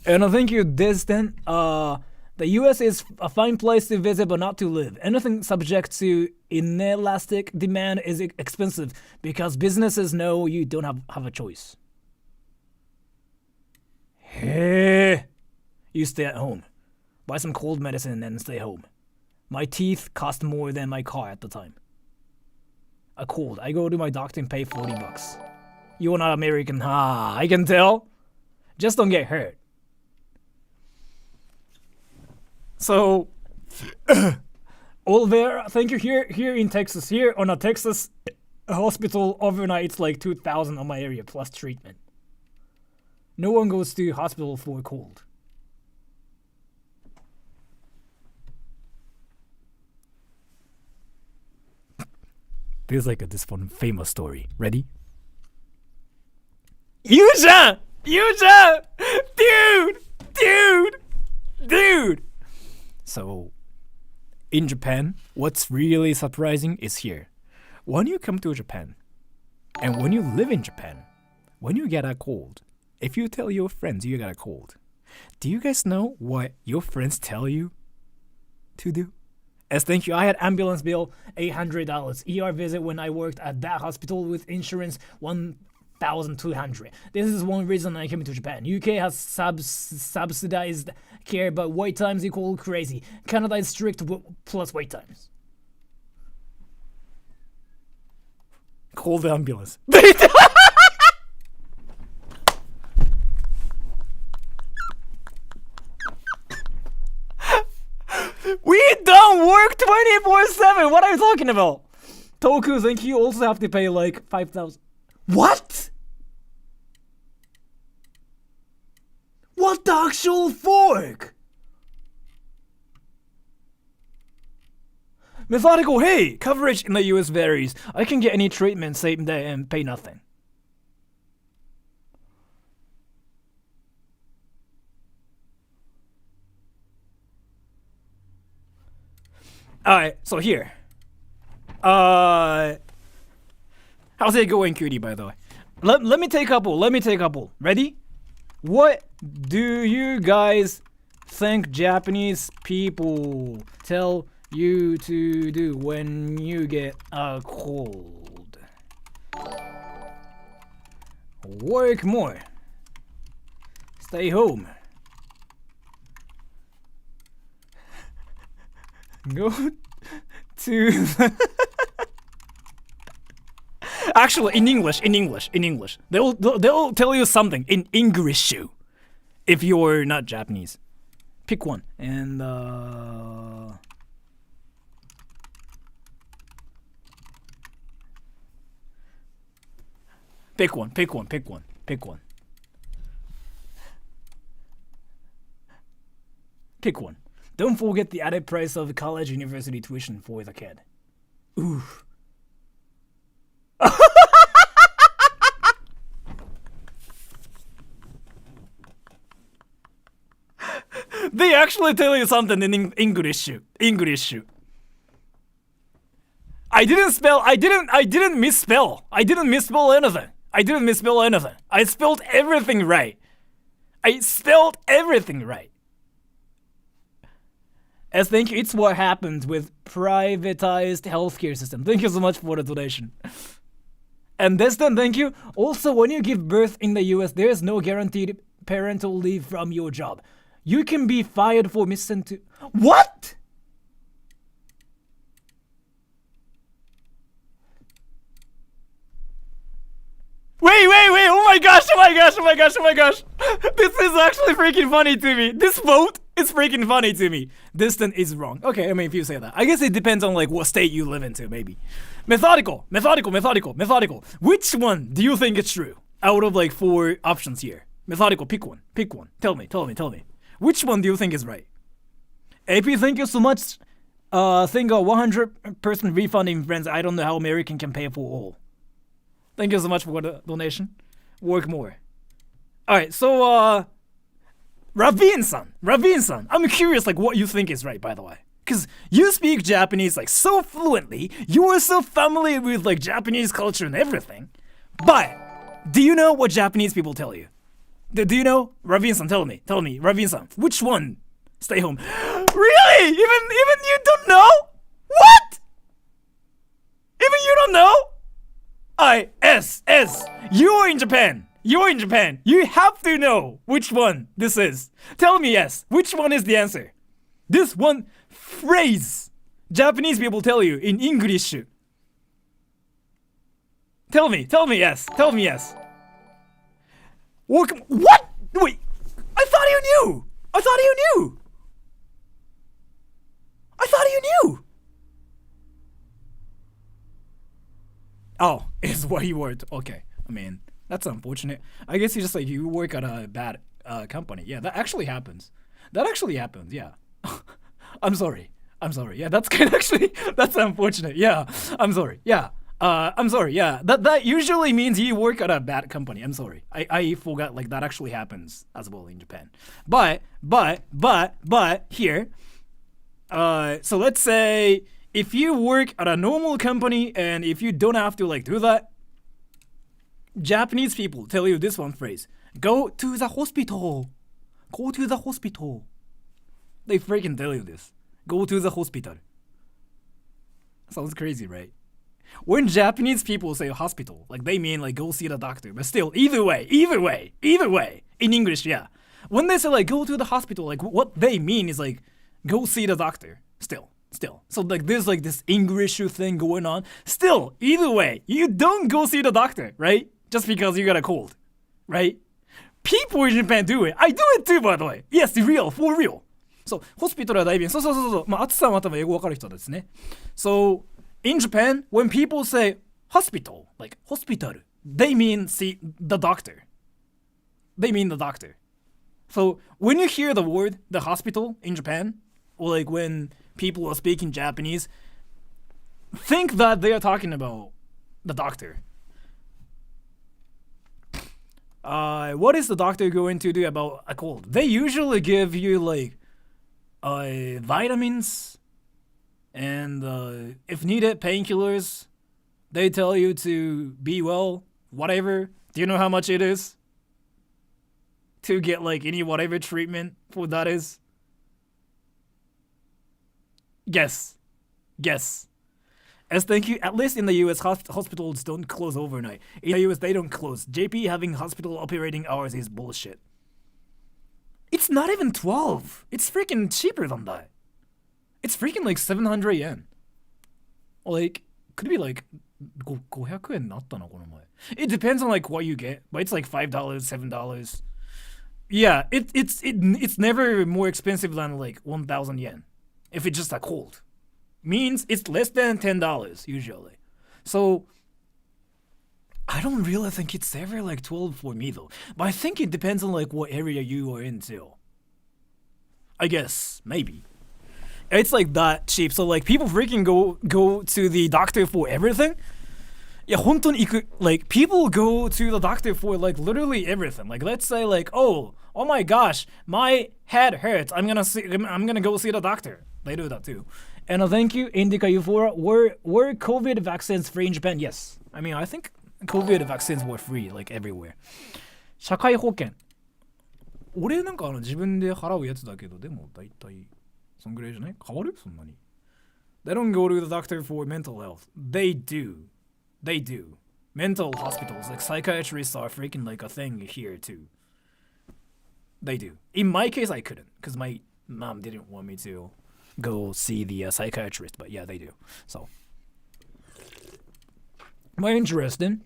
And I think you distant. The US is a fine place to visit but not to live. Anything subject to inelastic demand is expensive because businesses know you don't have a choice. Hey, you stay at home. Buy some cold medicine and stay home. My teeth cost more than my car at the time. A cold. I go to my doctor and pay $40. You're not American, I can tell. Just don't get hurt. So, Oliver, thank you. Here in Texas, here on a Texas hospital overnight, it's like 2,000 on my area plus treatment. No one goes to hospital for a cold. Feels like this one famous story. Ready? Yuja! Dude! So, in Japan, what's really surprising is here. When you come to Japan, and when you live in Japan, when you get a cold, if you tell your friends you got a cold, do you guys know what your friends tell you to do? As thank you, I had ambulance bill $800. ER visit when I worked at that hospital with insurance $1,200. This is one reason I came to Japan. UK has subsidized care, but wait times equal crazy. Canada is strict plus wait times. Call the ambulance. We don't work 24/7. What are you talking about? Toku, thank you. Also have to pay like 5,000. What? What the actual fork? Methodical, hey, coverage in the US varies. I can get any treatment same day and pay nothing. Alright, so here. How's it going, cutie, by the way? Let me take a poll. Ready? What do you guys think Japanese people tell you to do when you get a cold? Work more. Stay home. Go to actually in English. They'll tell you something in English if you're not Japanese. Pick one and pick one. Pick one. Don't forget the added price of college university tuition for the kid. Ooh. They actually tell you something in English. I didn't misspell anything. I spelled everything right. As thank you, it's what happens with privatized healthcare system. Thank you so much for the donation. And Destin, thank you. Also, when you give birth in the US, there is no guaranteed parental leave from your job. You can be fired for missing to... What? Wait, oh my gosh. This is actually freaking funny to me. This vote is freaking funny to me. Distant is wrong. Okay, I mean, if you say that. I guess it depends on like what state you live into, maybe. Methodical. Which one do you think is true? Out of like 4 options here. Methodical, pick one. Tell me. Which one do you think is right? AP, thank you so much. Think a 100% refund in friends. I don't know how American can pay for all. Thank you so much for the donation. Work more. Alright, so Ravin-san, I'm curious like what you think is right, by the way. Cause you speak Japanese like so fluently, you are so familiar with like Japanese culture and everything. But do you know what Japanese people tell you? Do you know? Ravin-san, tell me, Ravin-san, which one? Stay home. Really? Even you don't know? What? Even you don't know? S. You're in Japan. You have to know which one this is. Tell me, yes. Which one is the answer? This one phrase Japanese people tell you in English. Tell me yes. Tell me yes. What? Wait, I thought you knew. I thought you knew. Oh, it's what you worked. Okay, I mean, that's unfortunate. I guess you just like you work at a bad company. Yeah, that actually happens. Yeah. I'm sorry. Yeah, that's that's unfortunate. Yeah, I'm sorry. Yeah. I'm sorry. Yeah, that usually means you work at a bad company. I'm sorry. I forgot like that actually happens as well in Japan. But here, so let's say if you work at a normal company and if you don't have to like do that, Japanese people tell you this one phrase: "Go to the hospital. Go to the hospital." They freaking tell you this. Go to the hospital. Sounds crazy, right? When Japanese people say hospital, like they mean like go see the doctor. But still, either way, in English, yeah. When they say like go to the hospital, like what they mean is like go see the doctor. Still. So like there's like this English thing going on. Still, either way, you don't go see the doctor, right? Just because you got a cold, right? People in Japan do it. I do it too, by the way. Yes, for real. So, ホスピタルは大便。そう。まあ、あつさんは多分英語わかる人ですね。So, in Japan, when people say hospital, like hospital, they mean see the doctor. They mean the doctor. So, when you hear the word the hospital in Japan, or like when people are speaking Japanese, think that they are talking about the doctor. What is the doctor going to do about a cold? They usually give you like vitamins and if needed painkillers. They tell you to be well, whatever. Do you know how much it is to get like any whatever treatment for that is? Guess. As thank you, at least in the US, hospitals don't close overnight. In the US, they don't close. JP having hospital operating hours is bullshit. It's not even 12. It's freaking cheaper than that. It's freaking like 700 yen. Like, could be like 500 yen なったな、この前. It depends on like what you get, but it's like $5, $7. Yeah, it's never more expensive than like 1,000 yen. If it's just a cold. Means it's less than $10 usually. So I don't really think it's ever like 12 for me though. But I think it depends on like what area you are into. I guess, maybe. It's like that cheap. So like people freaking go to the doctor for everything. Yeah, 本当に行く. Like people go to the doctor for like literally everything. Like let's say like oh my gosh, my head hurts. I'm gonna go see the doctor. They do that too. And thank you, Indica Euphora. Were COVID vaccines free in Japan? Yes. I mean, I think COVID vaccines were free, like everywhere. 社会保険。俺なんか自分で払うやつだけど、でも大体そんぐらいじゃない？変わる？そんなに。They don't go to the doctor for mental health. They do. Mental hospitals, like psychiatrists are freaking like a thing here too. They do. In my case, I couldn't, because my mom didn't want me to go see the psychiatrist, but yeah, they do. So, very interesting.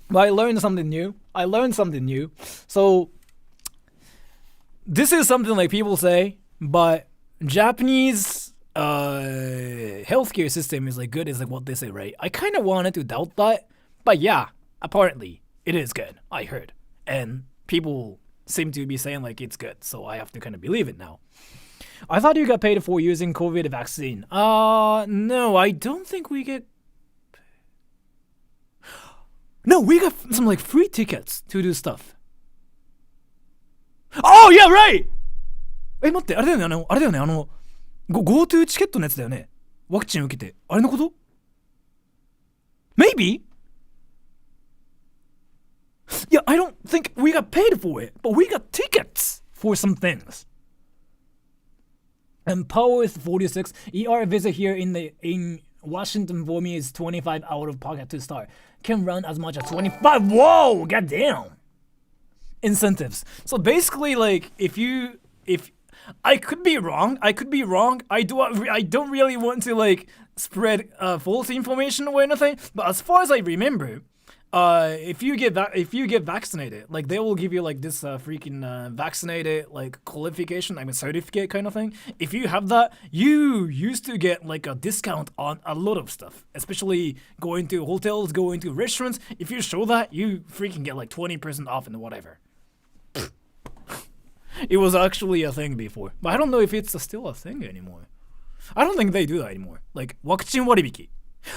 But I learned something new. So, this is something like people say, but Japanese healthcare system is like good, is like what they say, right? I kind of wanted to doubt that, but yeah, apparently it is good. I heard, and people seem to be saying like it's good, so I have to kind of believe it now. I thought you got paid for using COVID vaccine. No, I don't think we get. No, we got some like free tickets to do stuff. Oh yeah, right. 待って、あれだよね、GoTo チケットのやつだよね。ワクチン受けて、あれのこと？ Maybe? Yeah, I don't think we got paid for it, but we got tickets for some things. And Power is 46. ER visit here in Washington for me is 25 out of pocket to start. Can run as much as 25. Whoa, goddamn. Incentives. So basically, like if I could be wrong. I don't really want to like spread false information or anything. But as far as I remember, if you get vaccinated, like they will give you like this freaking vaccinated like qualification, I mean certificate kind of thing. If you have that, you used to get like a discount on a lot of stuff, especially going to hotels, going to restaurants. If you show that, you freaking get like 20% off and whatever. It was actually a thing before, but I don't know if it's still a thing anymore. I don't think they do that anymore. Like ワクチン割引.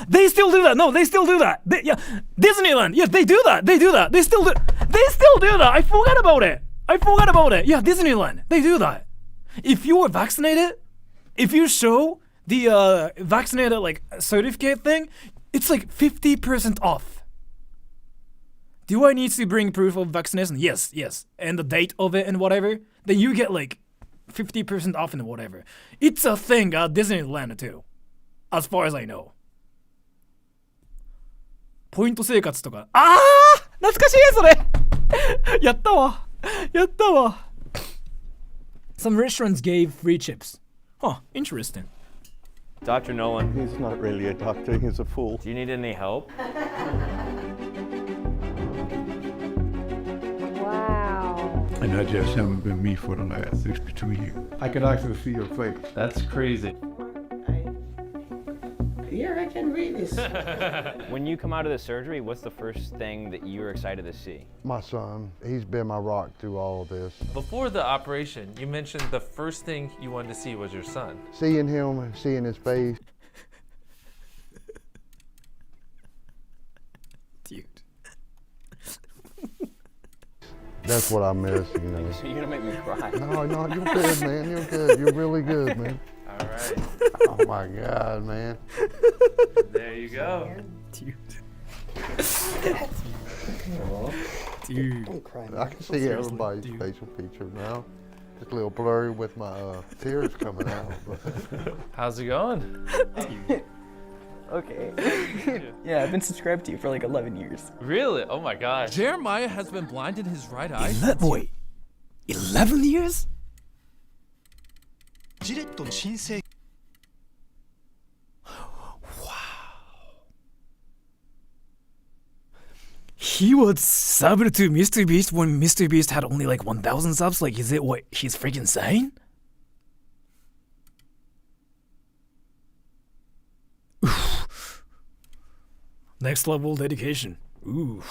They still do that. No, they still do that. Yeah, Disneyland. Yeah, they do that. They still do that. I forgot about it. Yeah, Disneyland. They do that. If you are vaccinated, if you show the vaccinated like certificate thing, it's like 50% off. Do I need to bring proof of vaccination? Yes. And the date of it and whatever. Then you get like 50% off and whatever. It's a thing at Disneyland too, as far as I know. ポイント生活とか。あー懐かしいそれやったわ Some restaurants gave free chips. Huh, interesting. Dr. Nolan. He's not really a doctor, he's a fool. Do you need any help? Wow. And that just haven't been me for the last 62 years. I can actually see your face. That's crazy. Here, I can read this. When you come out of the surgery, what's the first thing that you're excited to see? My son, he's been my rock through all of this. Before the operation, you mentioned the first thing you wanted to see was your son. Seeing him, seeing his face. Dude. That's what I miss, you know. You're gonna make me cry. No, you're good, man. You're good. You're really good, man. All right. Oh my God, man. There you go. Dude. I can see everybody's facial feature now. It's a little blurry with my tears coming out. How's it going? Okay. Yeah, I've been subscribed to you for like 11 years. Really? Oh my gosh. Jeremiah has been blind in his right eye. Wait, 11 years? He was subbed to Mr. Beast when Mr. Beast had only like 1,000 subs? Like, is it what he's freaking saying? Oof. Next level dedication. Ooh,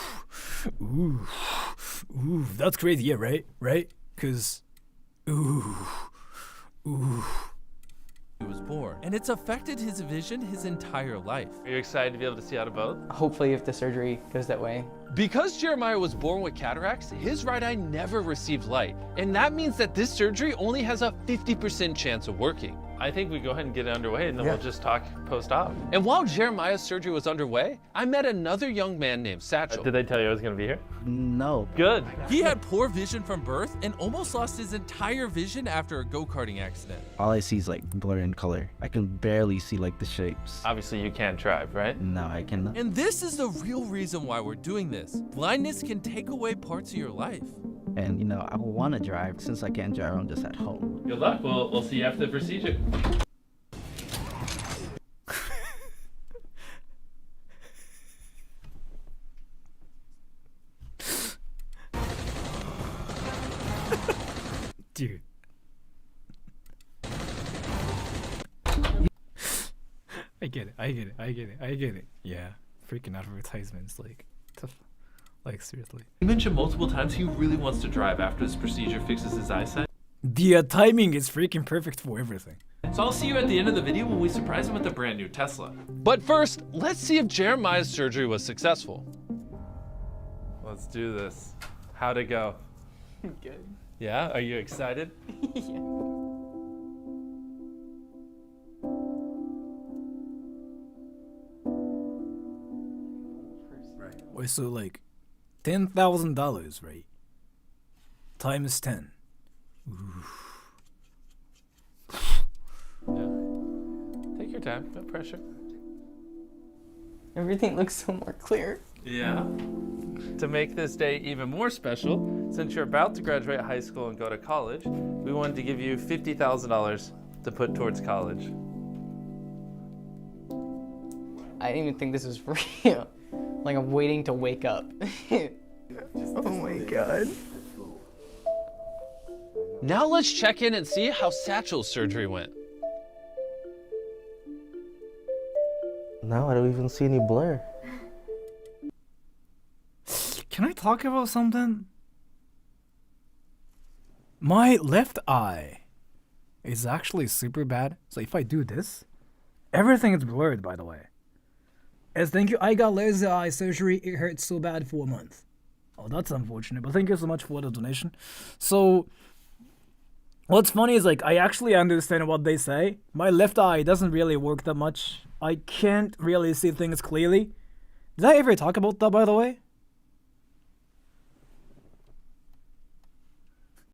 that's crazy, yeah, right? Cause, He was born, and it's affected his vision his entire life. Are you excited to be able to see out of both? Hopefully, if the surgery goes that way. Because Jeremiah was born with cataracts, his right eye never received light. And that means that this surgery only has a 50% chance of working. I think we go ahead and get it underway and then we'll just talk post-op. And while Jeremiah's surgery was underway, I met another young man named Satchel. Did they tell you I was going to be here? No. Good. He had poor vision from birth and almost lost his entire vision after a go-karting accident. All I see is like blur in color. I can barely see like the shapes. Obviously you can't drive, right? No, I cannot. And this is the real reason why we're doing this. Blindness can take away parts of your life. And you know, I want to drive since I can't drive. I'm just at home. Good luck. We'll see you after the procedure. Dude. I get it. Yeah. Freaking advertisements, like, tough. Like, seriously. He mentioned multiple times he really wants to drive after this procedure fixes his eyesight. The timing is freaking perfect for everything. So I'll see you at the end of the video when we surprise him with a brand new Tesla. But first, let's see if Jeremiah's surgery was successful. Let's do this. How'd it go? Good. Yeah? Are you excited? Yeah. Wait, so like $10,000, right? Times 10. Ooh. Yeah. Take your time, no pressure. Everything looks so more clear. Yeah. To make this day even more special, since you're about to graduate high school and go to college, we wanted to give you $50,000 to put towards college. I didn't even think this was real. Like, I'm waiting to wake up. Oh my god. Now let's check in and see how Satchel's surgery went. Now I don't even see any blur. Can I talk about something? My left eye is actually super bad. So if I do this, everything is blurred, by the way. As thank you, I got laser eye surgery. It hurt so bad for a month. Oh, that's unfortunate, but thank you so much for the donation. So, what's funny is, like, I actually understand what they say. My left eye doesn't really work that much. I can't really see things clearly. Did I ever talk about that, by the way?